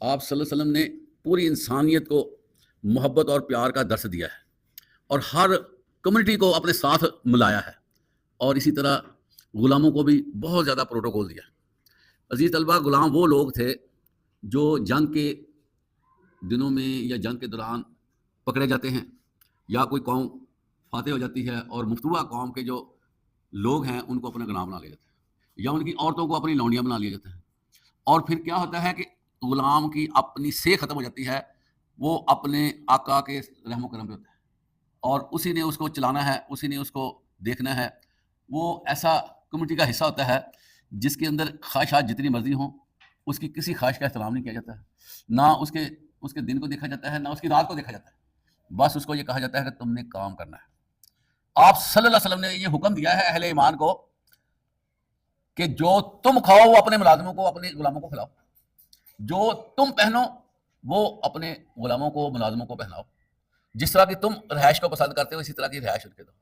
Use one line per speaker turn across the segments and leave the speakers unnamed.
آپ صلی اللہ علیہ وسلم نے پوری انسانیت کو محبت اور پیار کا درس دیا ہے اور ہر کمیونٹی کو اپنے ساتھ ملایا ہے، اور اسی طرح غلاموں کو بھی بہت زیادہ پروٹوکول دیا ہے۔ عزیز طلبہ، غلام وہ لوگ تھے جو جنگ کے دنوں میں یا جنگ کے دوران پکڑے جاتے ہیں، یا کوئی قوم فاتح ہو جاتی ہے اور مفتوحہ قوم کے جو لوگ ہیں ان کو اپنا غلام بنا لیا جاتا ہے، یا ان کی عورتوں کو اپنی لونڈیاں بنا لیا جاتا ہے۔ اور پھر کیا ہوتا ہے کہ غلام کی اپنی سے ختم ہو جاتی ہے، وہ اپنے آقا کے رحم و کرم پہ ہوتا ہے اور اسی نے اس کو چلانا ہے، اسی نے اس کو دیکھنا ہے۔ وہ ایسا کمیونٹی کا حصہ ہوتا ہے جس کے اندر خواہشات جتنی مرضی ہوں، اس کی کسی خواہش کا احترام نہیں کیا جاتا ہے، نہ اس کے دن کو دیکھا جاتا ہے، نہ اس کی رات کو دیکھا جاتا ہے، بس اس کو یہ کہا جاتا ہے کہ تم نے کام کرنا ہے۔ آپ صلی اللہ علیہ وسلم نے یہ حکم دیا ہے اہل ایمان کو کہ جو تم کھاؤ وہ اپنے ملازموں کو، اپنے غلاموں کو کھلاؤ، جو تم پہنو وہ اپنے غلاموں کو، ملازموں کو پہناؤ، جس طرح کی تم رہائش کو پسند کرتے ہو اسی طرح کی رہائش ان کے دو،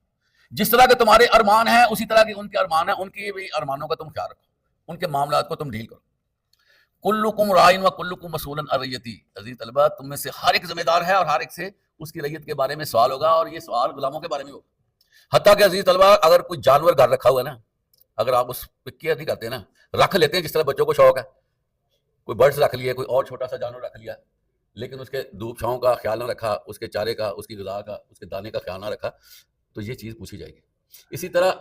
جس طرح کے تمہارے ارمان ہیں اسی طرح کے ان کے ارمان ہیں، ان کے بھی ارمانوں کا تم خیال رکھو، ان کے معاملات کو تم ڈیل کرو۔ کلکم رائن و کلکم مسئول عن رعیتی، عزیز طلبہ تم میں سے ہر ایک ذمہ دار ہے اور ہر ایک سے اس کی رعیت کے بارے میں سوال ہوگا، اور یہ سوال غلاموں کے بارے میں ہوگا۔ حتیٰ کہ عزیز طلبہ اگر کوئی جانور گھر رکھا ہوا ہے نا، اگر آپ اس پہ کیئر نہیں کرتے نا، رکھ لیتے ہیں جس طرح بچوں کو شوق ہے، کوئی برڈز رکھ لیا، کوئی اور چھوٹا سا جانور رکھ لیا، لیکن اس کے دھوپ چھاؤں کا خیال نہ رکھا، اس کے چارے کا، اس کی غذا کا، اس کے دانے کا خیال نہ رکھا، تو یہ چیز پوچھی جائے گی۔ اسی طرح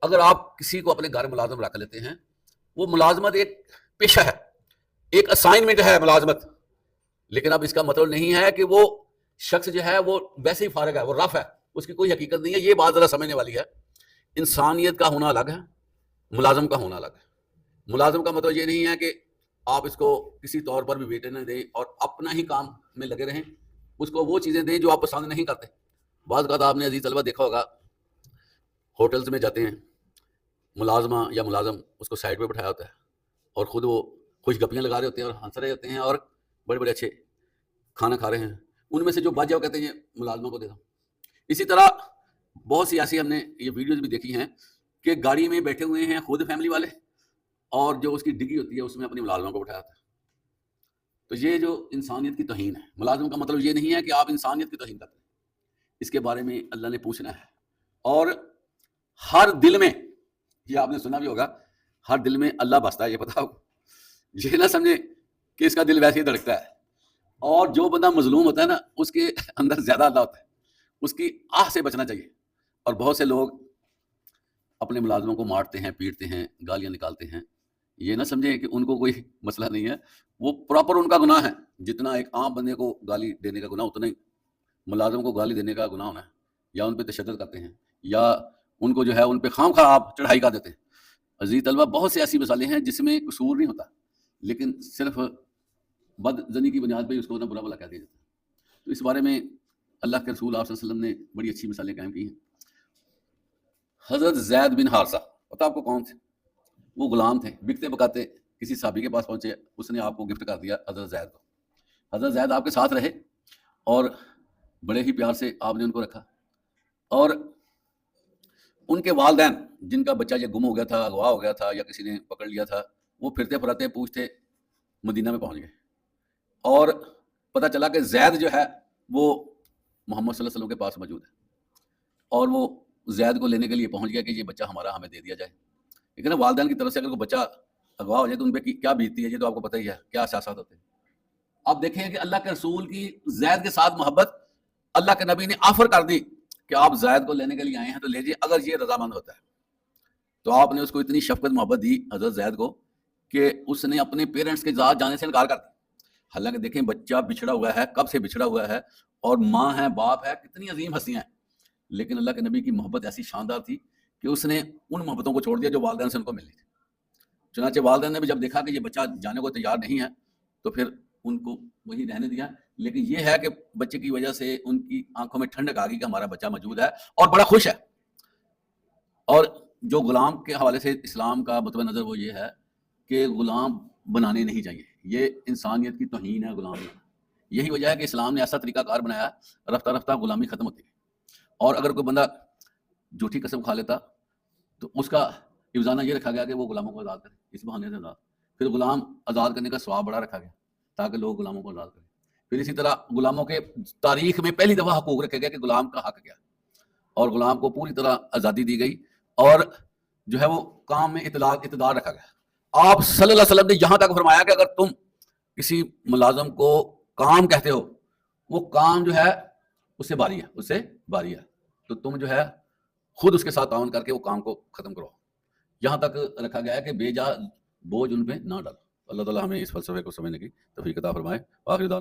اگر آپ کسی کو اپنے گھر ملازم رکھ لیتے ہیں، وہ ملازمت ایک پیشہ ہے، ایک اسائنمنٹ ہے ملازمت، لیکن اب اس کا مطلب نہیں ہے کہ وہ شخص جو ہے وہ ویسے ہی فارغ ہے، وہ رف ہے، اس کی کوئی حقیقت نہیں ہے۔ یہ بات ذرا سمجھنے والی ہے۔ انسانیت کا ہونا الگ ہے، ملازم کا ہونا الگ ہے۔ ملازم کا مطلب یہ نہیں ہے کہ آپ اس کو کسی طور پر بھی ویٹر نہ دیں اور اپنا ہی کام میں لگے رہیں، اس کو وہ چیزیں دیں جو آپ پسند نہیں کرتے۔ بعض اوقات آپ نے عزیز طلبہ دیکھا ہوگا، ہوٹلز میں جاتے ہیں، ملازمہ یا ملازم اس کو سائڈ پہ بٹھایا ہوتا ہے اور خود وہ خوش گپیاں لگا رہے ہوتے ہیں اور ہنس رہے ہوتے ہیں اور بڑے بڑے اچھے کھانا کھا رہے ہیں، ان میں سے جو بچ جائے وہ کہتے ہیں یہ ملازموں کو دے دو۔ اسی طرح بہت سی ایسی ہم نے یہ ویڈیوز بھی دیکھی ہیں کہ گاڑی میں بیٹھے ہوئے ہیں خود فیملی والے، اور جو اس کی ڈگی ہوتی ہے اس میں اپنی ملازموں کو بٹھایا تھا۔ تو یہ جو انسانیت کی توہین ہے، ملازم کا مطلب یہ نہیں ہے کہ آپ انسانیت کی توہین کرتے ہیں، اس کے بارے میں اللہ نے پوچھنا ہے۔ اور ہر دل میں، یہ آپ نے سنا بھی ہوگا، ہر دل میں اللہ بستا ہے، یہ پتا ہو، یہ نہ سمجھے کہ اس کا دل ویسے ہی دھڑکتا ہے، اور جو بندہ مظلوم ہوتا ہے نا اس کے اندر زیادہ اللہ ہوتا ہے، اس کی آہ سے بچنا چاہیے۔ اور بہت سے لوگ اپنے ملازموں کو مارتے ہیں، پیٹتے ہیں، گالیاں نکالتے ہیں، یہ نہ سمجھیں کہ ان کو کوئی مسئلہ نہیں ہے، وہ پراپر ان کا گناہ ہے، جتنا ایک عام بندے کو گالی دینے کا گناہ اتنا ہی ملازم کو گالی دینے کا گناہ ہونا ہے، یا ان پہ تشدد کرتے ہیں، یا ان کو جو ہے ان پہ خام خواہ آپ چڑھائی کر دیتے ہیں۔ عزیز طلبہ بہت سی ایسی مثالیں ہیں جس میں قصور نہیں ہوتا، لیکن صرف بد زنی کی بنیاد پہ اس کو برا بلا کہہ دیا جاتا ہے۔ تو اس بارے میں اللہ کے رسول آپ صلی اللہ علیہ وسلم نے بڑی اچھی مثالیں قائم کی ہیں۔ حضرت زید بن حارثہ، پتہ آپ کو کون تھے؟ وہ غلام تھے، بکتے بکاتے کسی صحابی کے پاس پہنچے، اس نے آپ کو گفٹ کر دیا حضرت زید کو۔ حضرت زید آپ کے ساتھ رہے اور بڑے ہی پیار سے آپ نے ان کو رکھا، اور ان کے والدین جن کا بچہ یہ گم ہو گیا تھا، اغوا ہو گیا تھا، یا کسی نے پکڑ لیا تھا، وہ پھرتے پھراتے پوچھتے مدینہ میں پہنچ گئے، اور پتہ چلا کہ زید جو ہے وہ محمد صلی اللہ علیہ وسلم کے پاس موجود ہے، اور وہ زید کو لینے کے لیے پہنچ گیا کہ یہ بچہ ہمارا ہمیں دے دیا جائے۔ لیکن والدین کی طرف سے اگر کوئی بچہ اغوا ہو جائے تو ان پہ کیا بیتتی ہے، یہ تو آپ کو پتہ ہی ہے، کیا احساسات ہوتے ہیں۔ آپ دیکھیں کہ اللہ کے رسول کی زید کے ساتھ محبت، اللہ کے نبی نے آفر کر دی کہ آپ زید کو لینے کے لیے آئے ہیں تو لیجیے، اگر یہ رضامند ہوتا ہے۔ تو آپ نے اس کو اتنی شفقت محبت دی حضرت زید کو کہ اس نے اپنے پیرنٹس کے ساتھ جانے سے انکار کر دیا۔ حالانکہ دیکھیں بچہ بچھڑا ہوا ہے، کب سے بچھڑا ہوا ہے، اور ماں ہے، باپ ہے، کتنی عظیم ہستیاں ہیں، لیکن اللہ کے نبی کی محبت ایسی شاندار تھی کہ اس نے ان محبتوں کو چھوڑ دیا جو والدین سے ان کو ملنی تھی۔ چنانچہ والدین نے بھی جب دیکھا کہ یہ بچہ جانے کو تیار نہیں ہے تو پھر ان کو وہی رہنے دیا، لیکن یہ ہے کہ بچے کی وجہ سے ان کی آنکھوں میں ٹھنڈک آ گئی کہ ہمارا بچہ موجود ہے اور بڑا خوش ہے۔ اور جو غلام کے حوالے سے اسلام کا مطلب نظر وہ یہ ہے کہ غلام بنانے نہیں چاہیے، یہ انسانیت کی توہین ہے غلام بنانا۔ یہی وجہ ہے کہ اسلام نے ایسا طریقہ کار بنایا، رفتہ رفتہ غلامی ختم ہوتی ہے، اور اگر کوئی بندہ جھوٹی قسم کھا لیتا تو اس کا افزانہ یہ رکھا گیا کہ وہ غلاموں کو آزاد کرے، اس بہانے سے آزاد، پھر غلام آزاد کرنے کا ثواب بڑا رکھا گیا۔ تاکہ لوگ غلاموں کو آزاد کریں. پھر اسی طرح غلاموں کے تاریخ میں پہلی دفعہ حقوق رکھے گئے کہ غلام کا حق کیا، اور غلام کو پوری طرح آزادی دی گئی، اور جو ہے وہ کام میں اقتدار رکھا گیا. آپ صلی اللہ علیہ وسلم نے یہاں تک فرمایا کہ اگر تم کسی ملازم کو کام کہتے ہو، وہ کام جو ہے اس سے باری ہے، تو تم جو ہے خود اس کے ساتھ تعاون کر کے وہ کام کو ختم کرو. یہاں تک رکھا گیا ہے کہ بے جا بوجھ ان پہ نہ ڈالو. اللہ تعالیٰ ہمیں اس فلسفے کو سمجھنے کی توفیق عطا فرمائے. آخری دعوانا